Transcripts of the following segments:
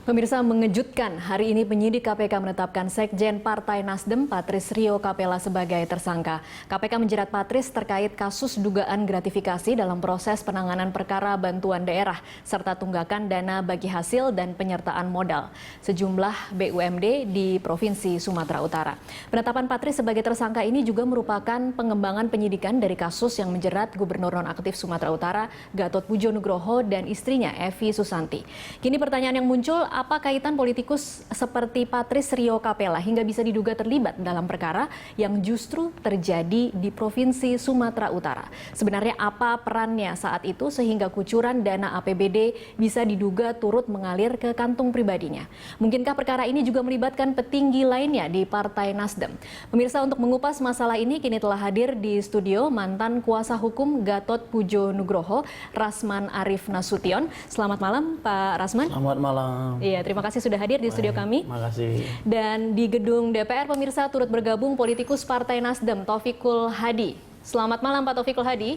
Pemirsa, mengejutkan, hari ini penyidik KPK menetapkan Sekjen Partai Nasdem Patris Rio Capella sebagai tersangka. KPK menjerat Patris terkait kasus dugaan gratifikasi dalam proses penanganan perkara bantuan daerah serta tunggakan dana bagi hasil dan penyertaan modal sejumlah BUMD di Provinsi Sumatera Utara. Penetapan Patris sebagai tersangka ini juga merupakan pengembangan penyidikan dari kasus yang menjerat Gubernur nonaktif Sumatera Utara Gatot Pujo Nugroho dan istrinya Evi Susanti. Kini pertanyaan yang muncul, apa kaitan politikus seperti Patris Rio Capella hingga bisa diduga terlibat dalam perkara yang justru terjadi di Provinsi Sumatera Utara? Sebenarnya apa perannya saat itu sehingga kucuran dana APBD bisa diduga turut mengalir ke kantung pribadinya? Mungkinkah perkara ini juga melibatkan petinggi lainnya di Partai Nasdem? Pemirsa, untuk mengupas masalah ini kini telah hadir di studio mantan kuasa hukum Gatot Pujo Nugroho, Rasman Arif Nasution. Selamat malam, Pak Rasman. Selamat malam. Iya, terima kasih sudah hadir di studio kami. Terima kasih. Dan di gedung DPR, pemirsa, turut bergabung politikus Partai Nasdem, Taufikul Hadi. Selamat malam, Pak Taufikul Hadi.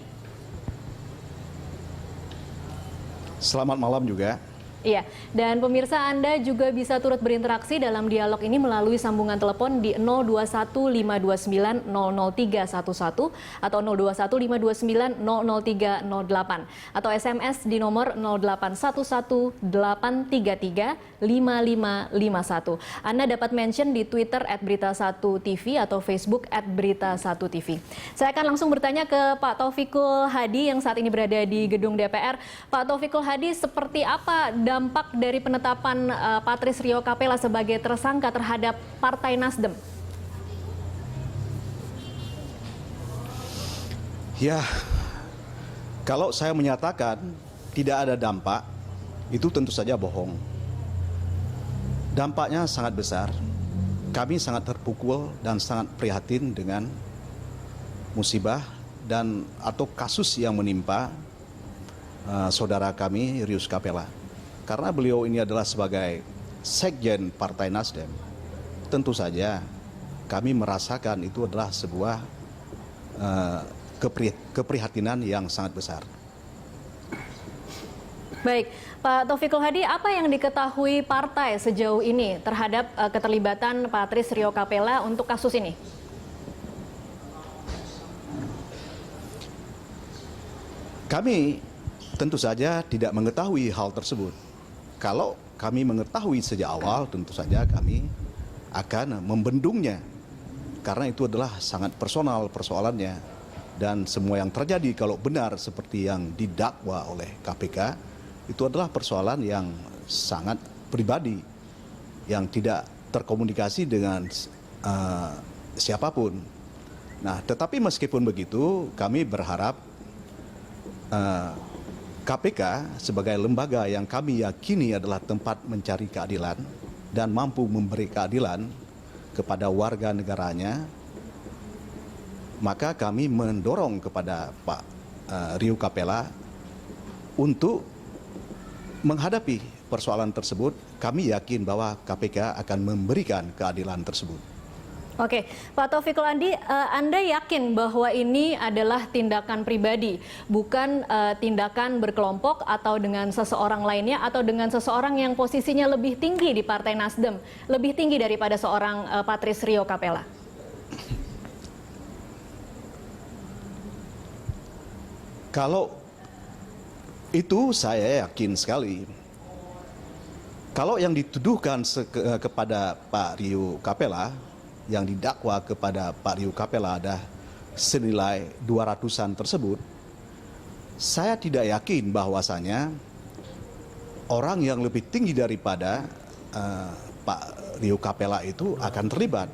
Selamat malam juga. Iya, dan pemirsa, Anda juga bisa turut berinteraksi dalam dialog ini melalui sambungan telepon di 021529 00311 atau 021529 00308 atau SMS di nomor 081183355551. Anda dapat mention di Twitter @berita1tv atau Facebook @berita1tv. Saya akan langsung bertanya ke Pak Taufikul Hadi yang saat ini berada di gedung DPR. Pak Taufikul Hadi, seperti apa dampak dari penetapan Patris Rio Capella sebagai tersangka terhadap Partai Nasdem? Ya, kalau saya menyatakan tidak ada dampak, itu tentu saja bohong. Dampaknya sangat besar. Kami sangat terpukul dan sangat prihatin dengan musibah dan atau kasus yang menimpa saudara kami Rius Capella. Karena beliau ini adalah sebagai Sekjen Partai Nasdem, tentu saja kami merasakan itu adalah sebuah keprihatinan yang sangat besar. Baik, Pak Taufikul Hadi, apa yang diketahui partai sejauh ini terhadap keterlibatan Patris Rio Capella untuk kasus ini? Kami tentu saja tidak mengetahui hal tersebut. Kalau kami mengetahui sejak awal, tentu saja kami akan membendungnya. Karena itu adalah sangat personal persoalannya. Dan semua yang terjadi kalau benar seperti yang didakwa oleh KPK, itu adalah persoalan yang sangat pribadi, yang tidak terkomunikasi dengan siapapun. Nah, tetapi meskipun begitu, kami berharap KPK sebagai lembaga yang kami yakini adalah tempat mencari keadilan dan mampu memberi keadilan kepada warga negaranya, maka kami mendorong kepada Pak Rio Capella untuk menghadapi persoalan tersebut. Kami yakin bahwa KPK akan memberikan keadilan tersebut. Oke, Pak Taufikul Hadi, Anda yakin bahwa ini adalah tindakan pribadi, bukan tindakan berkelompok atau dengan seseorang lainnya atau dengan seseorang yang posisinya lebih tinggi di Partai Nasdem, lebih tinggi daripada seorang Patris Rio Capella? Kalau itu saya yakin sekali. Kalau yang dituduhkan kepada Pak Rio Capella, yang didakwa kepada Pak Rio Capella ada senilai 200-an tersebut, saya tidak yakin bahwasanya orang yang lebih tinggi daripada Pak Rio Capella itu akan terlibat.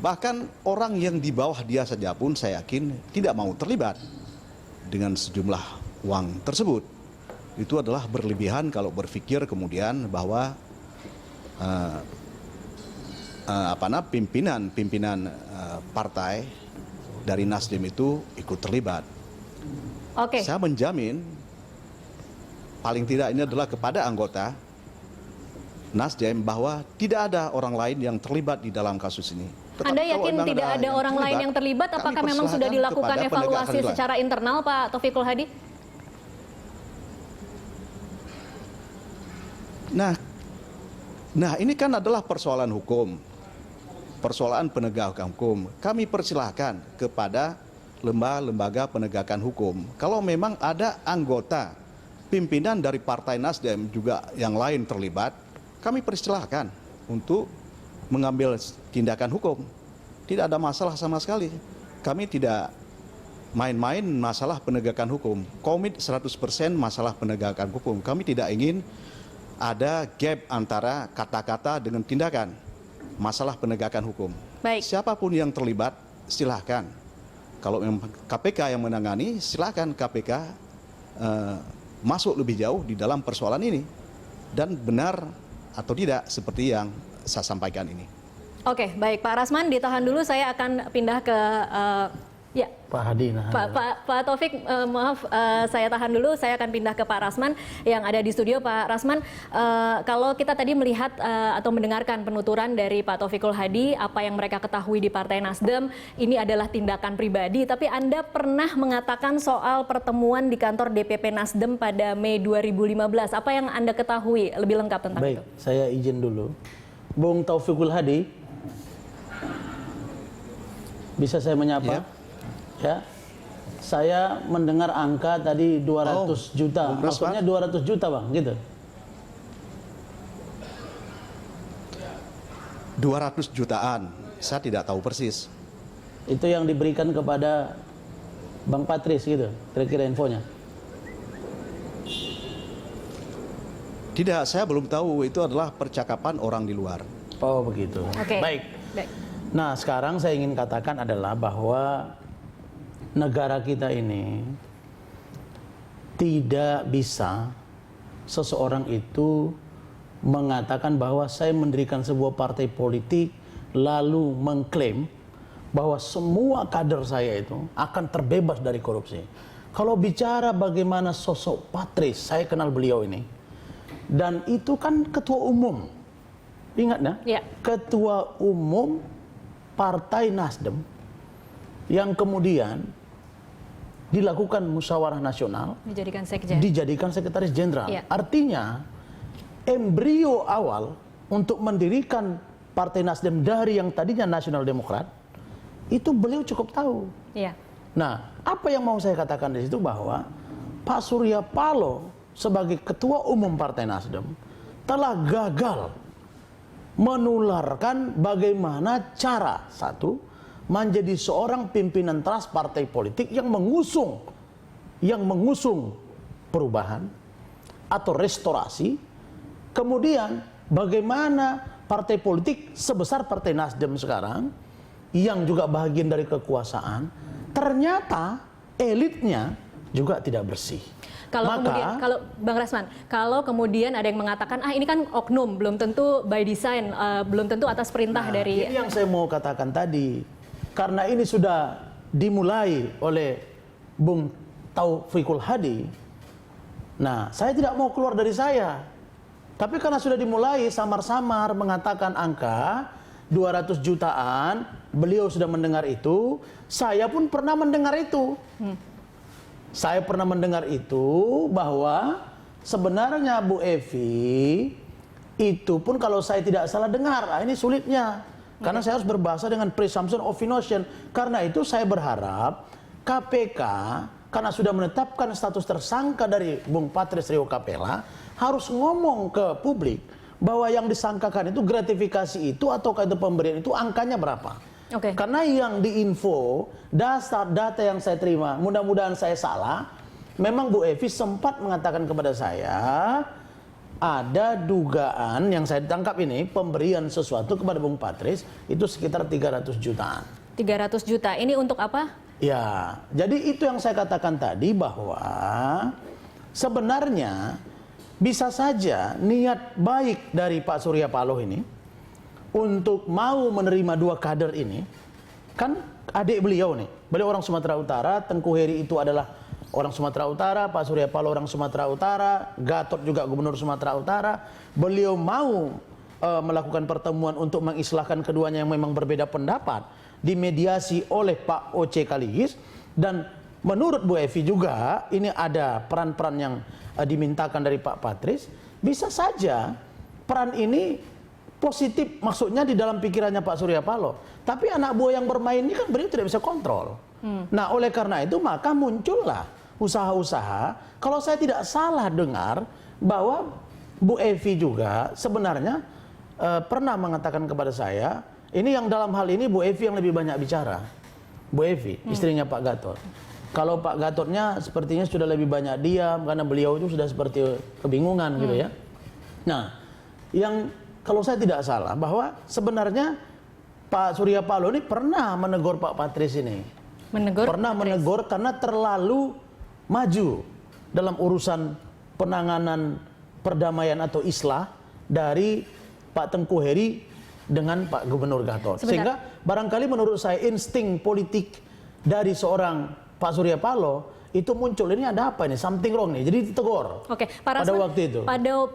Bahkan orang yang di bawah dia saja pun saya yakin tidak mau terlibat dengan sejumlah uang tersebut. Itu adalah berlebihan kalau berpikir kemudian bahwa pimpinan partai dari Nasdem itu ikut terlibat. Oke. Saya menjamin paling tidak ini adalah kepada anggota Nasdem bahwa tidak ada orang lain yang terlibat di dalam kasus ini. Anda yakin tidak ada orang lain yang terlibat? Apakah memang sudah dilakukan evaluasi secara internal, Pak Taufikul Hadi? Nah, Nah, ini kan adalah persoalan hukum, persoalan penegakan hukum. Kami persilahkan kepada lembaga penegakan hukum. Kalau memang ada anggota pimpinan dari Partai Nasdem juga yang lain terlibat, kami persilahkan untuk mengambil tindakan hukum. Tidak ada masalah sama sekali. Kami tidak main-main masalah penegakan hukum. Komit 100% masalah penegakan hukum. Kami tidak ingin ada gap antara kata-kata dengan tindakan. Masalah penegakan hukum. Baik. Siapapun yang terlibat, silahkan. Kalau memang KPK yang menangani, silahkan KPK masuk lebih jauh di dalam persoalan ini. Dan benar atau tidak seperti yang saya sampaikan ini. Oke, baik Pak Rasman, ditahan dulu. Saya akan pindah ke ya. Pak Hadi. Pak Taufik, maaf, saya tahan dulu. Saya akan pindah ke Pak Rasman yang ada di studio. Pak Rasman, kalau kita tadi melihat atau mendengarkan penuturan dari Pak Taufikul Hadi, apa yang mereka ketahui di Partai Nasdem, ini adalah tindakan pribadi. Tapi Anda pernah mengatakan soal pertemuan di kantor DPP Nasdem pada Mei 2015. Apa yang Anda ketahui lebih lengkap tentang itu? Baik, saya izin dulu. Bung Taufikul Hadi, bisa saya menyapa? Ya, saya mendengar angka tadi 200 juta, maksudnya 200 juta bang, gitu. 200 jutaan, saya tidak tahu persis. Itu yang diberikan kepada Bang Patris gitu, kira-kira infonya. Tidak, saya belum tahu, itu adalah percakapan orang di luar. Oh begitu. Oke. Baik. Nah sekarang saya ingin katakan adalah bahwa negara kita ini tidak bisa seseorang itu mengatakan bahwa saya mendirikan sebuah partai politik lalu mengklaim bahwa semua kader saya itu akan terbebas dari korupsi. Kalau bicara bagaimana sosok Patris, saya kenal beliau ini, dan itu kan ketua umum, ingat ya? Ketua umum Partai Nasdem yang kemudian dilakukan musyawarah nasional, dijadikan sekretaris jenderal. Artinya embrio awal untuk mendirikan Partai Nasdem dari yang tadinya Nasional Demokrat itu beliau cukup tahu. Nah, apa yang mau saya katakan di situ bahwa Pak Surya Paloh sebagai ketua umum Partai Nasdem telah gagal menularkan bagaimana cara menjadi seorang pimpinan teras partai politik yang mengusung perubahan atau restorasi. Kemudian bagaimana partai politik sebesar Partai Nasdem sekarang yang juga bagian dari kekuasaan ternyata elitnya juga tidak bersih. Kalau Bang Rasman, kalau kemudian ada yang mengatakan ini kan oknum, belum tentu by design, belum tentu atas perintah dari. Ini yang saya mau katakan tadi. Karena ini sudah dimulai oleh Bung Taufikul Hadi. Nah, saya tidak mau keluar dari saya. Tapi karena sudah dimulai samar-samar mengatakan angka 200 jutaan, beliau sudah mendengar itu, saya pun pernah mendengar itu. Saya pernah mendengar itu bahwa sebenarnya Bu Evi itu pun kalau saya tidak salah dengar, ini sulitnya. Karena saya harus berbahasa dengan presumption of innocence. Karena itu saya berharap KPK, karena sudah menetapkan status tersangka dari Bung Patris Rio Capella, harus ngomong ke publik bahwa yang disangkakan itu gratifikasi itu atau itu pemberian itu angkanya berapa. Karena yang diinfo, data yang saya terima, mudah-mudahan saya salah, memang Bu Evi sempat mengatakan kepada saya, ada dugaan yang saya tangkap ini pemberian sesuatu kepada Bung Patris itu sekitar 300 jutaan. 300 juta, ini untuk apa? Ya, jadi itu yang saya katakan tadi bahwa sebenarnya bisa saja niat baik dari Pak Surya Paloh ini untuk mau menerima dua kader ini, kan adik beliau nih, beliau orang Sumatera Utara, Tengku Heri itu adalah orang Sumatera Utara, Pak Surya Paloh orang Sumatera Utara, Gatot juga gubernur Sumatera Utara. Beliau mau melakukan pertemuan untuk mengislahkan keduanya yang memang berbeda pendapat, dimediasi oleh Pak Oce Kaligis. Dan menurut Bu Evi juga ini ada peran-peran yang dimintakan dari Pak Patris. Bisa saja peran ini positif maksudnya di dalam pikirannya Pak Surya Paloh. Tapi anak buah yang bermain ini kan beliau tidak bisa kontrol. Nah, oleh karena itu maka muncullah usaha-usaha. Kalau saya tidak salah dengar bahwa Bu Evi juga sebenarnya pernah mengatakan kepada saya, ini yang dalam hal ini Bu Evi yang lebih banyak bicara. Bu Evi, istrinya Pak Gatot. Kalau Pak Gatotnya sepertinya sudah lebih banyak diam karena beliau itu sudah seperti kebingungan gitu ya. Nah, yang kalau saya tidak salah bahwa sebenarnya Pak Surya Paloh ini pernah menegur Pak Patris ini. Pernah menegur karena terlalu maju dalam urusan penanganan perdamaian atau islah dari Pak Tengku Heri dengan Pak Gubernur Gatot. Sehingga barangkali menurut saya insting politik dari seorang Pak Surya Paloh itu muncul, ini ada apa ini, something wrong nih, jadi ditegur. Oke, Pak Rasman, pada waktu itu.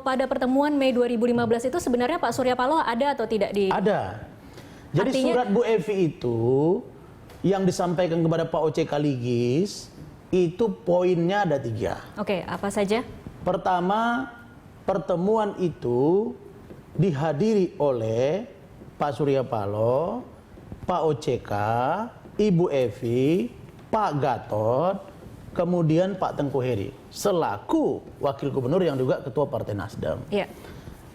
Pada pertemuan Mei 2015 itu sebenarnya Pak Surya Paloh ada atau tidak di? Ada. Jadi surat Bu Evi itu yang disampaikan kepada Pak Oce Kaligis itu poinnya ada 3. Oke, apa saja? Pertama, pertemuan itu dihadiri oleh Pak Surya Paloh, Pak OCK, Ibu Evi, Pak Gatot, kemudian Pak Tengku Heri selaku Wakil Gubernur yang juga Ketua Partai Nasdem. Iya.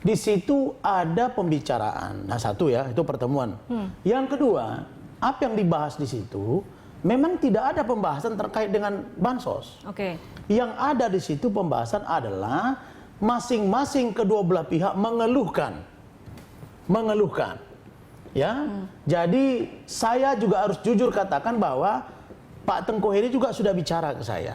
Di situ ada pembicaraan. Nah, satu ya, itu pertemuan. Yang kedua, apa yang dibahas di situ memang tidak ada pembahasan terkait dengan bansos. Oke. Yang ada di situ pembahasan adalah masing-masing kedua belah pihak mengeluhkan. Ya. Jadi saya juga harus jujur katakan bahwa Pak Tengku Heri juga sudah bicara ke saya.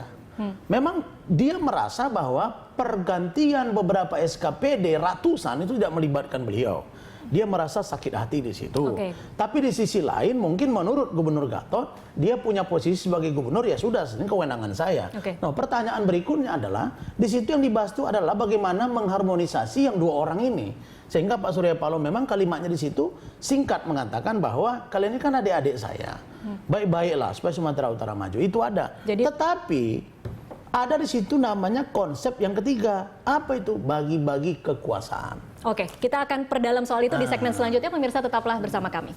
Memang dia merasa bahwa pergantian beberapa SKPD ratusan itu tidak melibatkan beliau. Dia merasa sakit hati di situ. Tapi di sisi lain mungkin menurut Gubernur Gatot, dia punya posisi sebagai gubernur, ya sudah, ini kewenangan saya. Nah, pertanyaan berikutnya adalah, di situ yang dibahas itu adalah bagaimana mengharmonisasi yang 2 orang ini. Sehingga Pak Surya Paloh memang kalimatnya di situ singkat mengatakan bahwa kalian ini kan adik-adik saya. Baik-baiklah supaya Sumatera Utara maju. Itu ada. Tetapi ada di situ namanya konsep yang ketiga. Apa itu? Bagi-bagi kekuasaan. Oke, kita akan perdalam soal itu di segmen selanjutnya. Pemirsa tetaplah bersama kami.